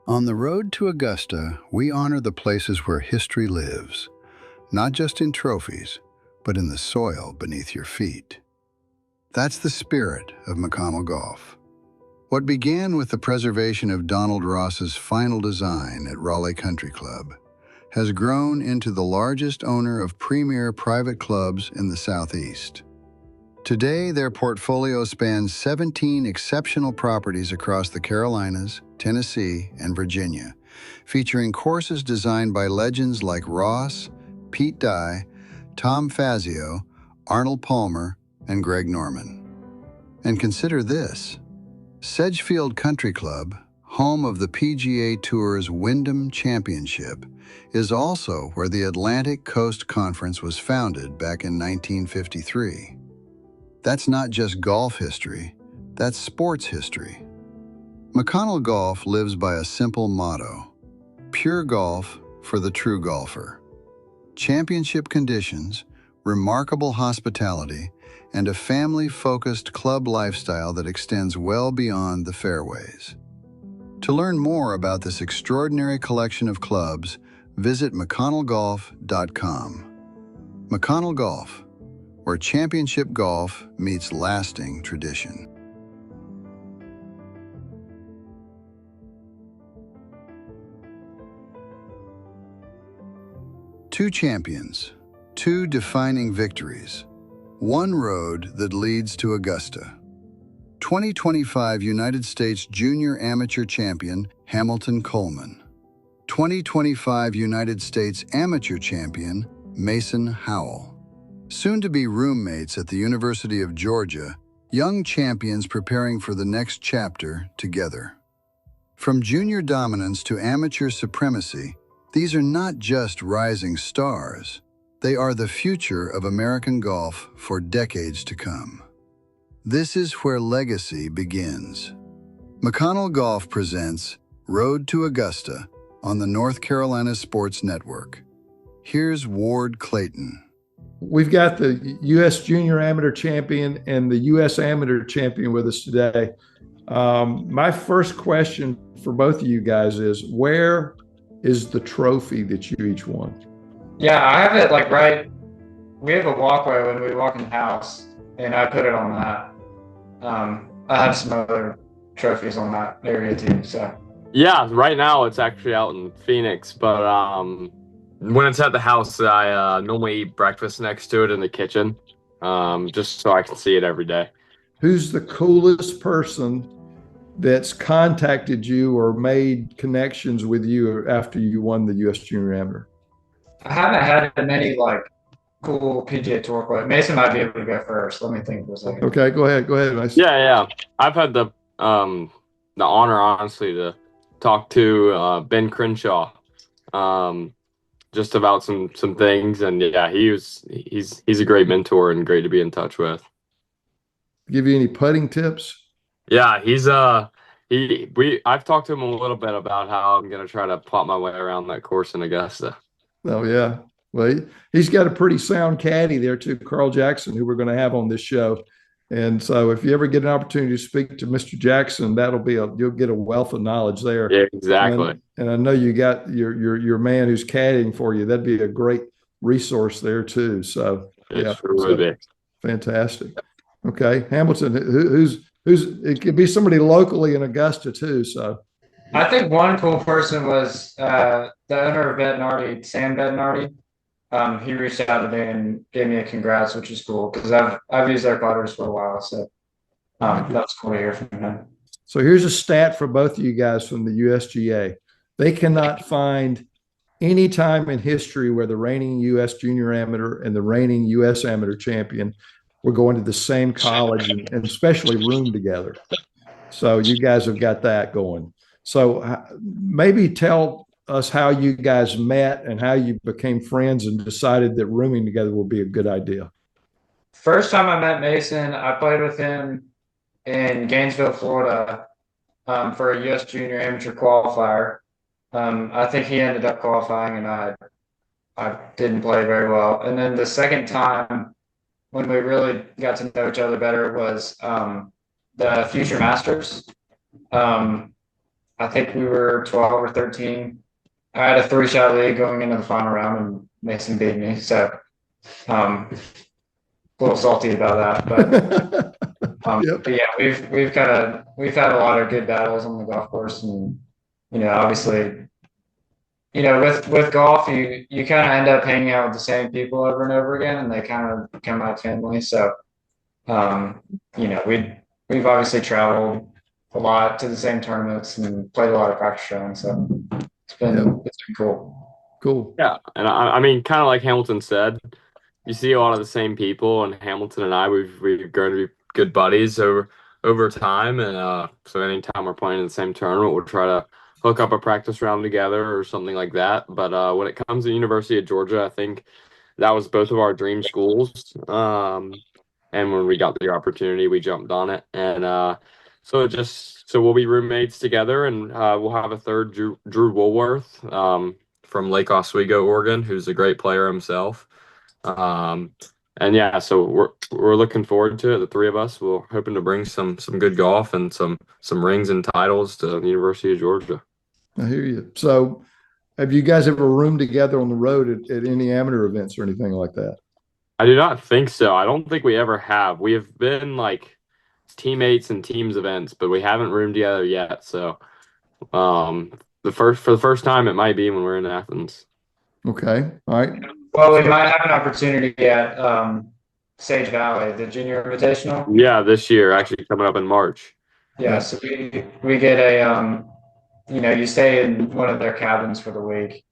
On the road to Augusta, we honor the places where history lives, not just in trophies, but in the soil beneath your feet. That's the spirit of McConnell Golf. What began with the preservation of Donald Ross's final design at Raleigh Country Club has grown into the largest owner of premier private clubs in the Southeast. Today, their portfolio spans 17 exceptional properties across the Carolinas, Tennessee, and Virginia, featuring courses designed by legends like Ross, Pete Dye, Tom Fazio, Arnold Palmer, and Greg Norman. And consider this: Sedgefield Country Club, home of the PGA Tour's Wyndham Championship, is also where the Atlantic Coast Conference was founded back in 1953. That's not just golf history, that's sports history. McConnell Golf lives by a simple motto: pure golf for the true golfer. Championship conditions, remarkable hospitality, and a family-focused club lifestyle that extends well beyond the fairways. To learn more about this extraordinary collection of clubs, visit mcconnellgolf.com. McConnell Golf, where championship golf meets lasting tradition. Two champions, two defining victories, one road that leads to Augusta. 2025 United States Junior Amateur Champion Hamilton Coleman. 2025 United States Amateur Champion Mason Howell. Soon to be roommates at the University of Georgia, young champions preparing for the next chapter together. From junior dominance to amateur supremacy, these are not just rising stars. They are the future of American golf for decades to come. This is where legacy begins. McConnell Golf presents Road to Augusta on the North Carolina Sports Network. Here's Ward Clayton. We've got the U.S. Junior Amateur Champion and the U.S. Amateur Champion with us today. My first question for both of you guys is, where is the trophy that you each won? Yeah, I have it we have a walkway when we walk in the house, and I put it on that. I have some other trophies on that area too, so. Yeah, right now it's actually out in Phoenix, but when it's at the house, I normally eat breakfast next to it in the kitchen, just so I can see it every day. Who's the coolest person that's contacted you or made connections with you after you won the U.S. Junior Amateur? I haven't had many cool PGA Tour players. Mason might be able to go first. Let me think for a second. Okay, go ahead, Mason. Yeah. I've had the honor, honestly, to talk to Ben Crenshaw. Just about some things, and yeah, he's a great mentor and great to be in touch with. Give you any putting tips? Yeah, I've talked to him a little bit about how I'm gonna try to plot my way around that course in Augusta. Oh yeah, well he's got a pretty sound caddy there too, Carl Jackson, who we're going to have on this show. And so if you ever get an opportunity to speak to Mr. Jackson, you'll get a wealth of knowledge there. Yeah, exactly. And I know you got your man who's caddying for you. That'd be a great resource there too. So it sure would be. Fantastic. Okay, Hamilton, who's it could be somebody locally in Augusta too. So I think one cool person was the owner of Bednardi, Sam Bednardi. He reached out to me and gave me a congrats, which is cool because I've used their putters for a while, so that's cool to hear from him. So here's a stat for both of you guys from the USGA. They cannot find any time in history where the reigning U.S. Junior Amateur and the reigning U.S. Amateur Champion were going to the same college and especially room together. So you guys have got that going. So maybe tell us how you guys met and how you became friends and decided that rooming together would be a good idea. First time I met Mason, I played with him in Gainesville, Florida, for a U.S. Junior Amateur qualifier. I think he ended up qualifying and I didn't play very well. And then the second time when we really got to know each other better was the Future Masters. I think we were 12 or 13. I had a 3-shot lead going into the final round, and Mason beat me. So, a little salty about that, but Yep. but yeah, we've had a lot of good battles on the golf course, and obviously, with golf, you kind of end up hanging out with the same people over and over again, and they kind of become my family. So, we've obviously traveled a lot to the same tournaments and played a lot of practice rounds. So it's been cool. Cool. Yeah, and I mean, kind of like Hamilton said, you see a lot of the same people, and Hamilton and I, we've grown to be good buddies over time, and so anytime we're playing in the same tournament, we'll try to hook up a practice round together or something like that. But when it comes to University of Georgia, I think that was both of our dream schools. And when we got the opportunity, we jumped on it, and so we'll be roommates together, and we'll have a third Drew Woolworth from Lake Oswego, Oregon, who's a great player himself. And yeah, so we're looking forward to it. The three of us, we're hoping to bring some good golf and some rings and titles to the University of Georgia. I hear you. So, have you guys ever roomed together on the road at any amateur events or anything like that? I do not think so. I don't think we ever have. We have been like teammates and teams events, but we haven't roomed together yet. So, for the first time, it might be when we're in Athens. Okay. All right. Well, we might have an opportunity at Sage Valley, the Junior Invitational. Yeah, this year, actually coming up in March. Yeah, so we get a you stay in one of their cabins for the week.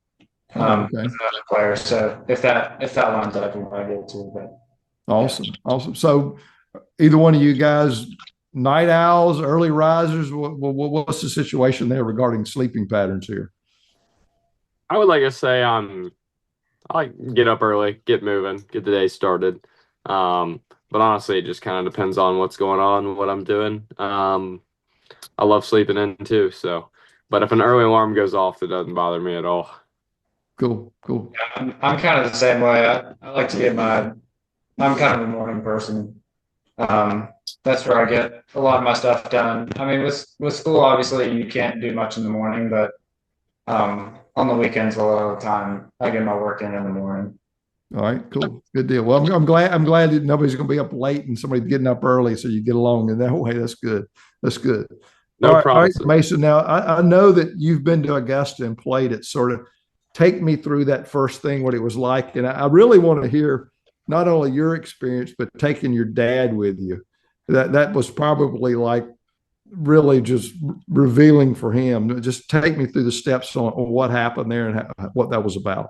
Okay. As another player. So if that lines up, we might get to. But awesome. So, either one of you guys, night owls, early risers, what's the situation there regarding sleeping patterns here? I would like to say I like get up early, get moving, get the day started. But honestly, it just kind of depends on what's going on, what I'm doing. I love sleeping in too. So, but if an early alarm goes off, it doesn't bother me at all. Cool. Yeah, I'm kind of the same way. I like to get I'm kind of a morning person. That's where I get a lot of my stuff done. I mean, with school, obviously you can't do much in the morning, but on the weekends, a lot of the time, I get my work in the morning. All right, cool, good deal. Well, I'm glad that nobody's going to be up late and somebody's getting up early, so you get along in that way. That's good. No problem. All right, Mason. Now I know that you've been to Augusta and played it. Sort of take me through that first thing, what it was like, and I really want to hear not only your experience but taking your dad with you. That was probably like really just revealing for him. Just take me through the steps on what happened there and what that was about.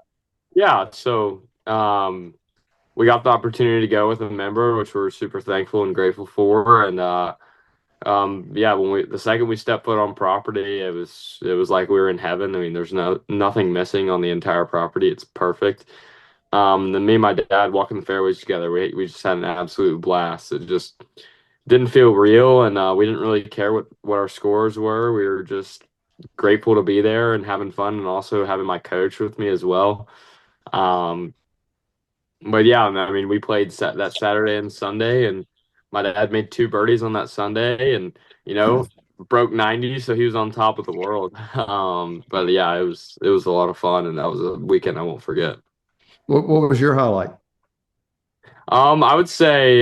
Yeah, so we got the opportunity to go with a member, which we're super thankful and grateful for. And yeah, when the second we stepped foot on property, it was like we were in heaven. I mean, there's nothing missing on the entire property. It's perfect. Then me and my dad walking the fairways together, we just had an absolute blast. It just didn't feel real, and we didn't really care what our scores were. We were just grateful to be there and having fun, and also having my coach with me as well. But yeah, I mean, we played that Saturday and Sunday, and my dad made 2 birdies on that Sunday, and broke 90, so he was on top of the world. But yeah, it was a lot of fun, and that was a weekend I won't forget. What was your highlight? I would say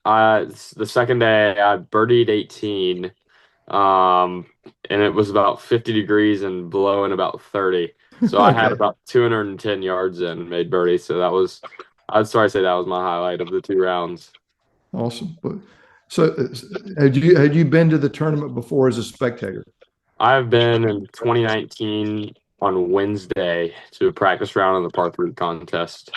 the second day I birdied 18, and it was about 50 degrees and blowing about 30. So I had about 210 yards in and made birdie. So I'd say that was my highlight of the 2 rounds. Awesome. So had you been to the tournament before as a spectator? I've been in 2019 on Wednesday to a practice round in the par 3 contest.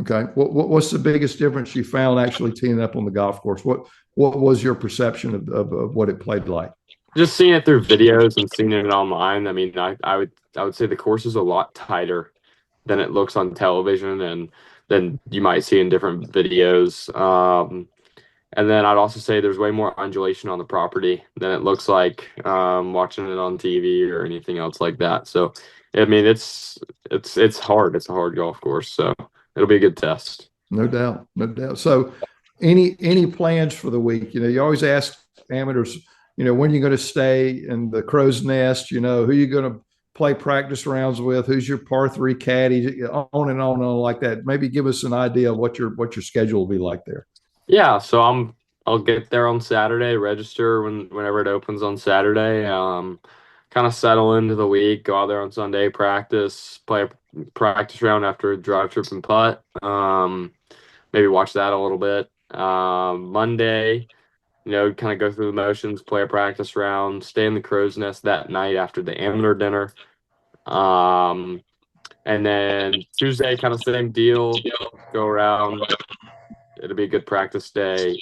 Okay. What's the biggest difference you found actually teeing up on the golf course? What was your perception of what it played like? Just seeing it through videos and seeing it online. I mean, I would say the course is a lot tighter than it looks on television and than you might see in different videos. And then I'd also say there's way more undulation on the property than it looks like watching it on TV or anything else like that. So, I mean, it's hard. It's a hard golf course. So it'll be a good test. No doubt. So any plans for the week? You always ask amateurs when you're going to stay in the crow's nest, who you're going to play practice rounds with, who's your par three caddy, on and on like that. Maybe give us an idea of what your schedule will be like there. Yeah, so I'll get there on Saturday, register whenever it opens on Saturday. Kind of settle into the week, go out there on Sunday, practice, play a practice round after a drive, trip, and putt. Maybe watch that a little bit. Monday, kind of go through the motions, play a practice round, stay in the crow's nest that night after the amateur dinner. And then Tuesday, kind of same deal, go around. It'll be a good practice day.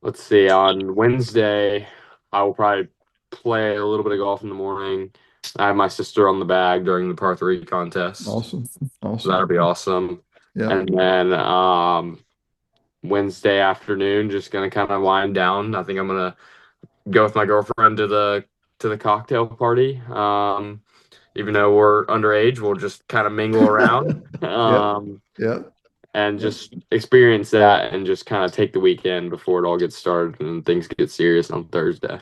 Let's see, on Wednesday, I will probably play a little bit of golf in the morning. I have my sister on the bag during the par 3 contest. Awesome. So that'll be awesome. Yeah. And then Wednesday afternoon, just gonna kind of wind down. I think I'm gonna go with my girlfriend to the cocktail party. Even though we're underage, we'll just kind of mingle around. Yeah. And just experience that and just kind of take the weekend before it all gets started and things get serious on Thursday.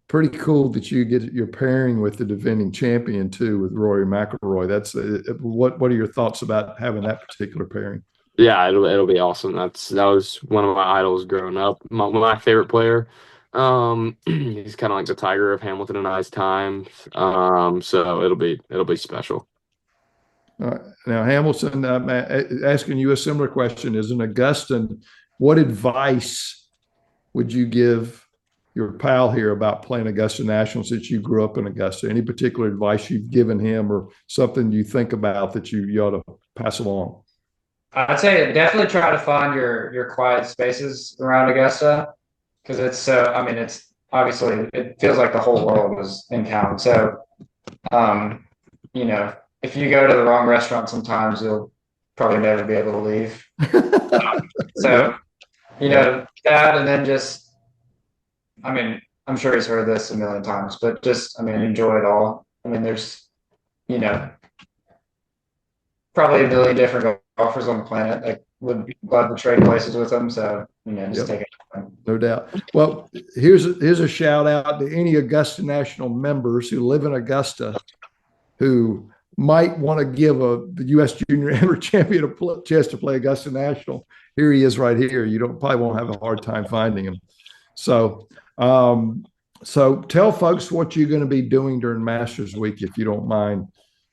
Pretty cool that you get your pairing with the defending champion too, with Rory McIlroy. That's what are your thoughts about having that particular pairing? Yeah, it'll be awesome. That was one of my idols growing up. My favorite player. He's kind of like the Tiger of Hamilton and I's times. So it'll be special. Now, Hamilton, I'm asking you a similar question. As an Augustan, what advice would you give your pal here about playing Augusta National since you grew up in Augusta? Any particular advice you've given him or something you think about that you ought to pass along? I'd say definitely try to find your quiet spaces around Augusta, because it's obviously it feels like the whole world is in town. So, if you go to the wrong restaurant, sometimes you'll probably never be able to leave. That, and then just, I'm sure he's heard this a million times, but just, enjoy it all. There's, probably a million different golfers on the planet that would love to trade places with them. So, just take it. No doubt. Well, here's a shout out to any Augusta National members who live in Augusta who might want to give the U.S. Junior Amateur Champion a chance to play Augusta National. Here he is right here. You probably won't have a hard time finding him. So tell folks what you're going to be doing during Masters Week, if you don't mind.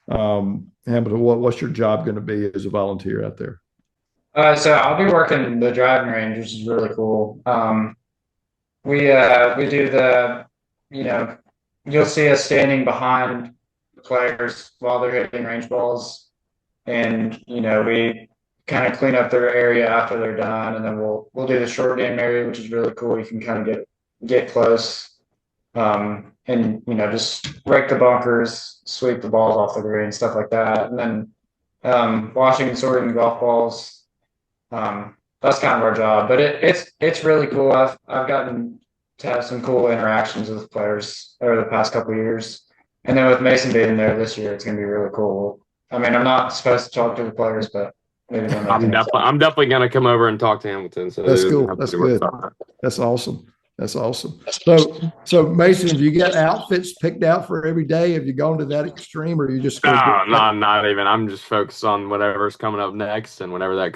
Hamilton, what's your job going to be as a volunteer out there? So I'll be working the driving range, which is really cool. We do you'll see us standing behind players while they're hitting range balls, and we kind of clean up their area after they're done, and then we'll do the short game area, which is really cool. You can kind of get close, and just rake the bunkers, sweep the balls off the green, stuff like that, and then washing and sorting the golf balls. That's kind of our job, but it's really cool. I've gotten to have some cool interactions with players over the past couple of years. And then with Mason being there this year, it's going to be really cool. I'm not supposed to talk to the players, but maybe I'm definitely going to come over and talk to Hamilton. So that's cool. That's good. That's awesome. That's awesome. So Mason, have you got outfits picked out for every day? Have you gone to that extreme, or are you just? No, not even. I'm just focused on whatever's coming up next, and whenever that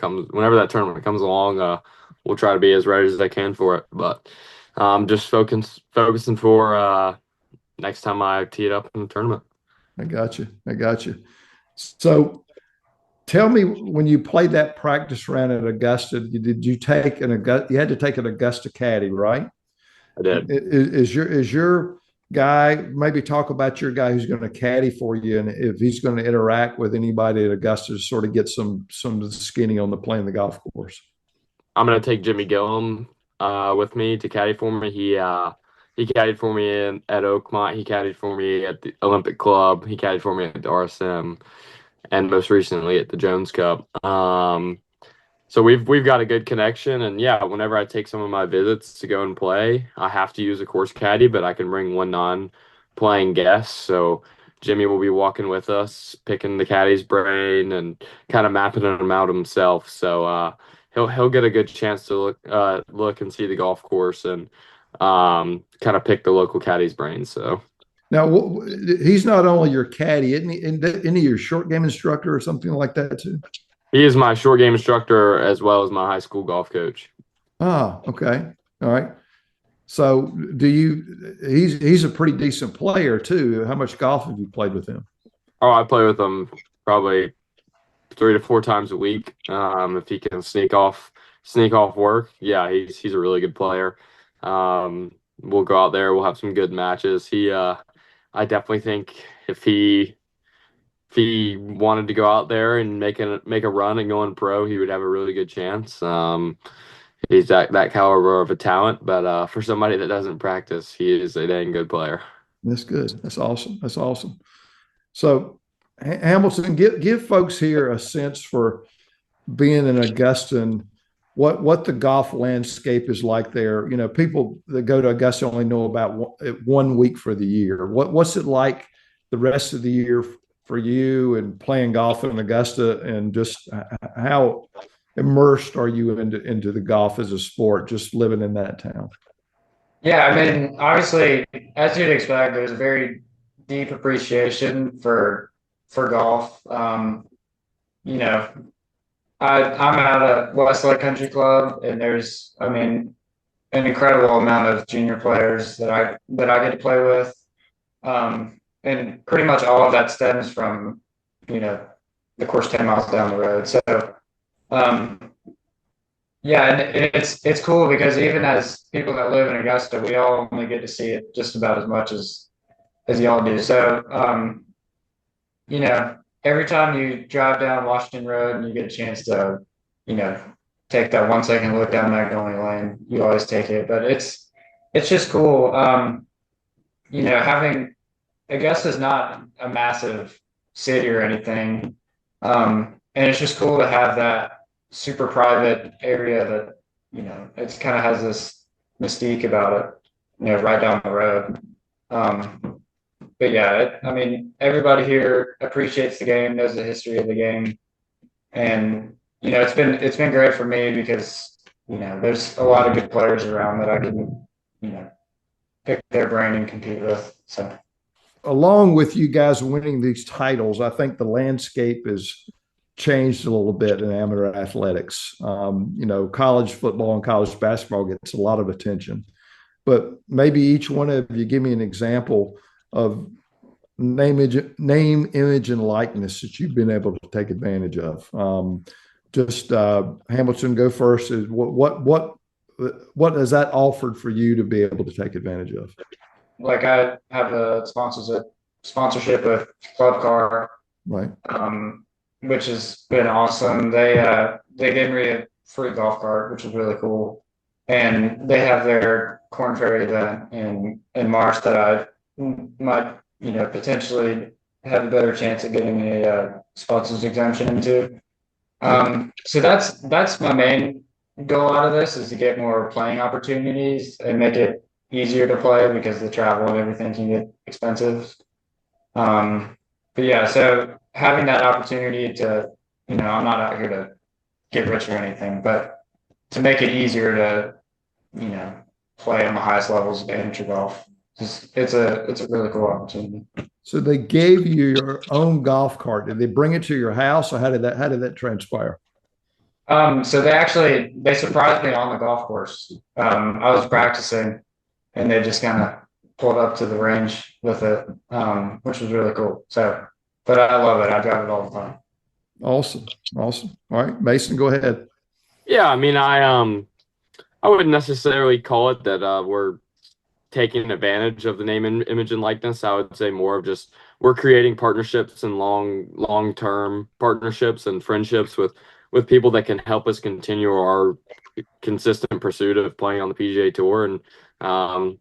tournament comes along, we'll try to be as ready as I can for it. But I'm just focusing for next time I tee it up in the tournament. I got you. So tell me, when you played that practice round at Augusta, did you take you had to take an Augusta caddy, right? I did. Is your guy, maybe talk about your guy who's going to caddy for you, and if he's going to interact with anybody at Augusta to sort of get some skinny on playing the golf course? I'm going to take Jimmy Gillum with me to caddy for me. He caddied for me at Oakmont. He caddied for me at the Olympic Club. He caddied for me at the RSM, and most recently at the Jones Cup. So we've got a good connection, and yeah, whenever I take some of my visits to go and play, I have to use a course caddy, but I can bring one non-playing guest. So Jimmy will be walking with us, picking the caddy's brain and kind of mapping them out himself. So he'll get a good chance to look and see the golf course and kind of pick the local caddies' brains. So Now, he's not only your caddy, isn't he your short game instructor or something like that too? he is my short game instructor as well as my high school golf coach. Ah, okay. All right. So he's a pretty decent player too. How much golf have you played with him? Oh, I play with him probably 3 to 4 times a week. If he can sneak off work, yeah, he's a really good player. We'll go out there, we'll have some good matches. I definitely think if he wanted to go out there and make a run and go in pro, he would have a really good chance. He's that caliber of a talent, but for somebody that doesn't practice, he is a dang good player. That's good. That's awesome. That's awesome. So, Hamilton, give folks here a sense for being an Augustan, what the golf landscape is like there. You know, people that go to Augusta only know about 1 week for the year. What's it like the rest of the year for you and playing golf in Augusta, and just how immersed are you into the golf as a sport, just living in that town? Yeah, I mean, obviously, as you'd expect, there's a very deep appreciation for golf. You know, I'm at a Westlake Country Club, and there's, I mean, an incredible amount of junior players that I get to play with, and pretty much all of that stems from, the course 10 miles down the road. So, yeah, and it's cool because even as people that live in Augusta, we all only get to see it just about as much as y'all do. So, every time you drive down Washington Road and you get a chance to, take that 1 second look down Magnolia Lane, you always take it. But it's just cool. Having Augusta's not a massive city or anything, and it's just cool to have that super private area that it kind of has this mystique about it, right down the road. But yeah, I mean, everybody here appreciates the game, knows the history of the game, and it's been great for me because there's a lot of good players around that I can pick their brain and compete with. So, along with you guys winning these titles, I think the landscape has changed a little bit in amateur athletics. College football and college basketball gets a lot of attention, but maybe each one of you give me an example of name, image, and likeness that you've been able to take advantage of. Hamilton, go first. What has that offered for you to be able to take advantage of? Like, I have a sponsorship with Club Car, right? Which has been awesome. They gave me a free golf cart, which was really cool, and they have their Corn Ferry event in March that I might potentially have a better chance of getting a sponsors exemption into. So that's my main goal out of this, is to get more playing opportunities and make it easier to play because the travel and everything can get expensive. But yeah, so having that opportunity to, I'm not out here to get rich or anything, but to make it easier to, play on the highest levels of amateur golf. It's a really cool opportunity. So they gave you your own golf cart. Did they bring it to your house, or how did that transpire? So they surprised me on the golf course. I was practicing, and they just kind of pulled up to the range with it, which was really cool. So, but I love it. I drive it all the time. Awesome. All right, Mason, go ahead. Yeah, I mean, I wouldn't necessarily call it that we're taking advantage of the name, image, and likeness. I would say more of just we're creating partnerships and long-term partnerships and friendships with people that can help us continue our consistent pursuit of playing on the PGA Tour and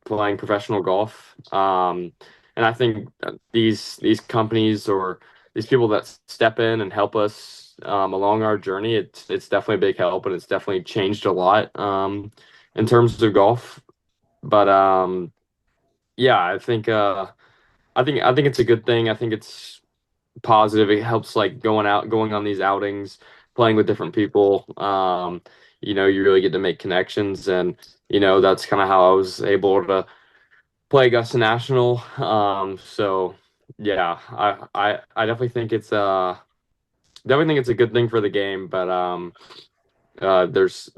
playing professional golf. And I think these companies or these people that step in and help us along our journey, it's definitely a big help, and it's definitely changed a lot in terms of golf. But yeah, I think it's a good thing. I think it's positive. It helps, like, going on these outings, playing with different people. you really get to make connections, and that's kind of how I was able to play Augusta National. So yeah, I definitely think it's a good thing for the game, but there's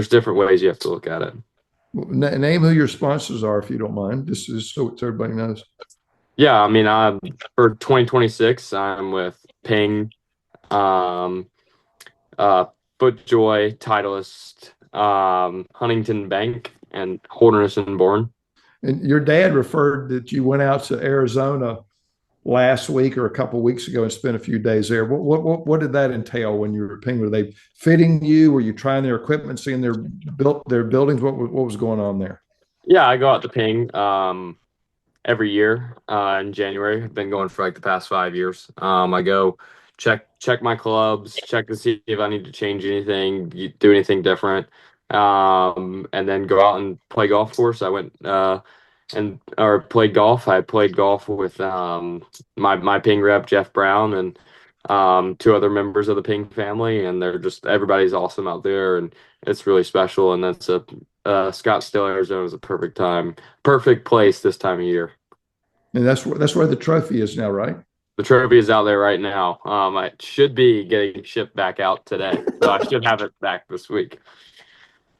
different ways you have to look at it. Name who your sponsors are, if you don't mind, just so everybody knows. Yeah, I mean, for 2026, I'm with Ping, um, FootJoy, Titleist, Huntington Bank, and Holderness and Bourne. And your dad referred that you went out to Arizona last week or a couple of weeks ago and spent a few days there. What did that entail when you were Ping? Were they fitting you? Were you trying their equipment, seeing their buildings? What was going on there? Yeah, I go out to Ping every year in January. I've been going for like the past 5 years. I go check my clubs, check to see if I need to change anything, do anything different, and then go out and play golf course. I went or played golf. I played golf with my Ping rep Jeff Brown and two other members of the Ping family, and everybody's awesome out there, and it's really special. And that's Scottsdale, Arizona is a perfect place this time of year. And that's where the trophy is now, right? The trophy is out there right now. I should be getting shipped back out today, so I should have it back this week.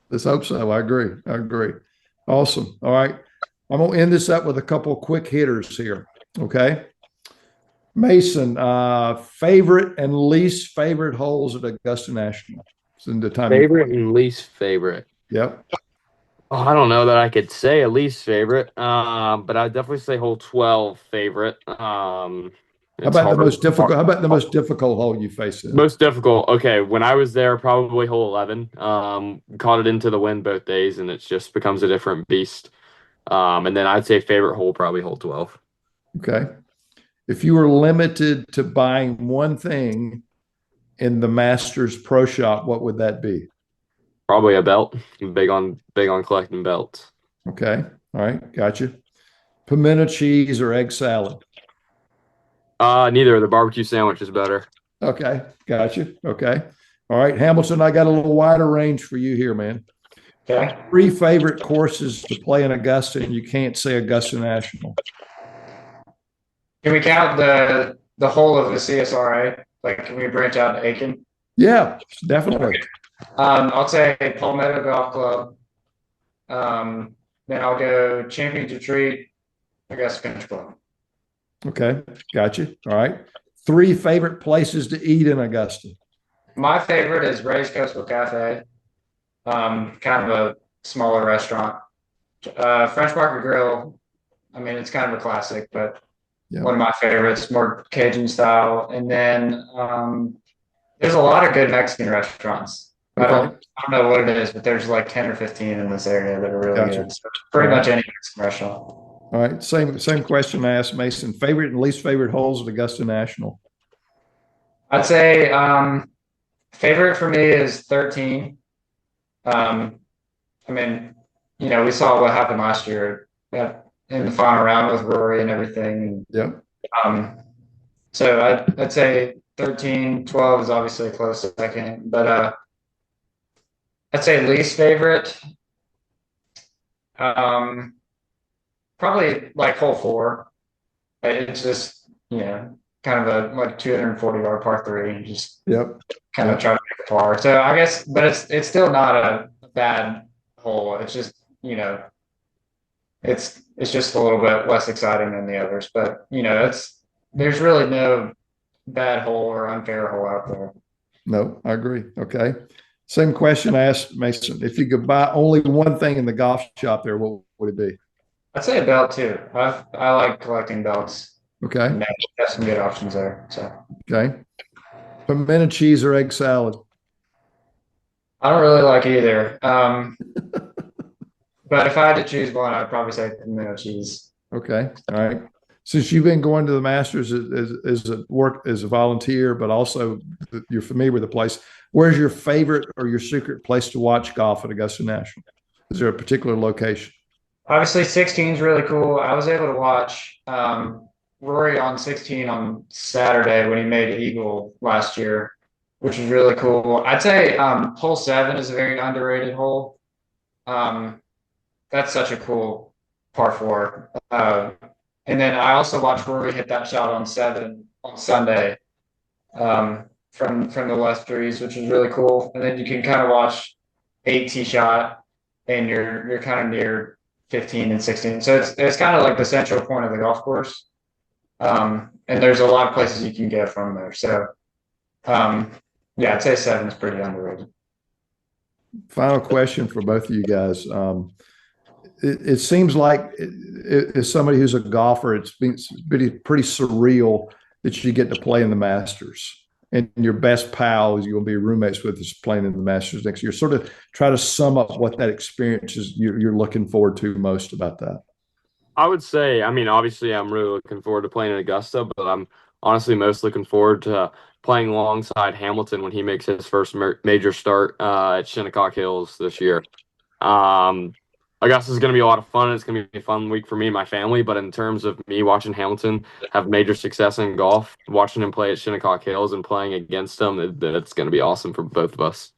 Let's hope so. I agree. Awesome. All right. I'm going to end this up with a couple quick hitters here. Okay. Mason, favorite and least favorite holes at Augusta National. Favorite and least favorite. Yep. Oh, I don't know that I could say a least favorite, but I'd definitely say hole 12 favorite. How about the most difficult hole you faced? Most difficult. Okay, when I was there, probably hole 11. Caught it into the wind both days, and it just becomes a different beast. And then I'd say favorite hole, probably hole 12. Okay. If you were limited to buying one thing in the Masters Pro Shop, what would that be? Probably a belt. I'm big on collecting belts. Okay. All right. Gotcha. Pimento cheese or egg salad? Neither. The barbecue sandwich is better. Okay. Gotcha. Okay. All right. Hamilton, I got a little wider range for you here, man. Okay. 3 favorite courses to play in Augusta, and you can't say Augusta National. Can we count the whole of the CSRA? Like, can we branch out to Aiken? Yeah, definitely. I'll say Palmetto Golf Club. Then I'll go Champion Retreat, Augusta Country Club. Okay, gotcha. All right. 3 favorite places to eat in Augusta. My favorite is Ray's Coastal Cafe. Kind of a smaller restaurant. French Market Grill. I mean, it's kind of a classic, but one of my favorites, more Cajun style. And then there's a lot of good Mexican restaurants. Okay. I don't know what it is, but there's like 10 or 15 in this area that are really good. So pretty much any Mexican restaurant. All right. Same question I asked Mason. Favorite and least favorite holes at Augusta National? I'd say favorite for me is 13. I mean, we saw what happened last year in the final round with Rory and everything. Yeah. So I'd say 13, 12 is obviously a close second, but I'd say least favorite. Probably like hole 4. It's just, kind of a like 240-yard par 3. Just kind of try to make a par. So I guess, but it's still not a bad hole. It's just, it's just a little bit less exciting than the others. But there's really no bad hole or unfair hole out there. No, I agree. Okay. Same question I asked Mason. If you could buy only one thing in the golf shop there, what would it be? I'd say a belt too. I like collecting belts. Okay. And have some good options there. So. Okay. Pimento cheese or egg salad? I don't really like either. But if I had to choose one, I'd probably say pimento cheese. Okay. All right. Since you've been going to the Masters as a volunteer, but also you're familiar with the place, where's your favorite or your secret place to watch golf at Augusta National? Is there a particular location? Obviously, 16 is really cool. I was able to watch Rory on 16 on Saturday when he made eagle last year. which is really cool. I'd say hole 7 is a very underrated hole. That's such a cool par 4. And then I also watched Rory hit that shot on 7 on Sunday, from the left trees, which is really cool. And then you can kind of watch 8 tee shot, and you're kind of near 15 and 16. So it's kind of like the central point of the golf course. And there's a lot of places you can get from there. So yeah, I'd say 7 is pretty underrated. Final question for both of you guys. It seems like, as somebody who's a golfer, it's been pretty surreal that you get to play in the Masters, and your best pal is you're going to be roommates with is playing in the Masters next year. Sort of try to sum up what that experience is you're looking forward to most about that. I would say, I mean, obviously, I'm really looking forward to playing in Augusta, but I'm honestly most looking forward to playing alongside Hamilton when he makes his first major start at Shinnecock Hills this year. Augusta is going to be a lot of fun. It's going to be a fun week for me and my family. But in terms of me watching Hamilton have major success in golf, watching him play at Shinnecock Hills and playing against him, it's going to be awesome for both of us.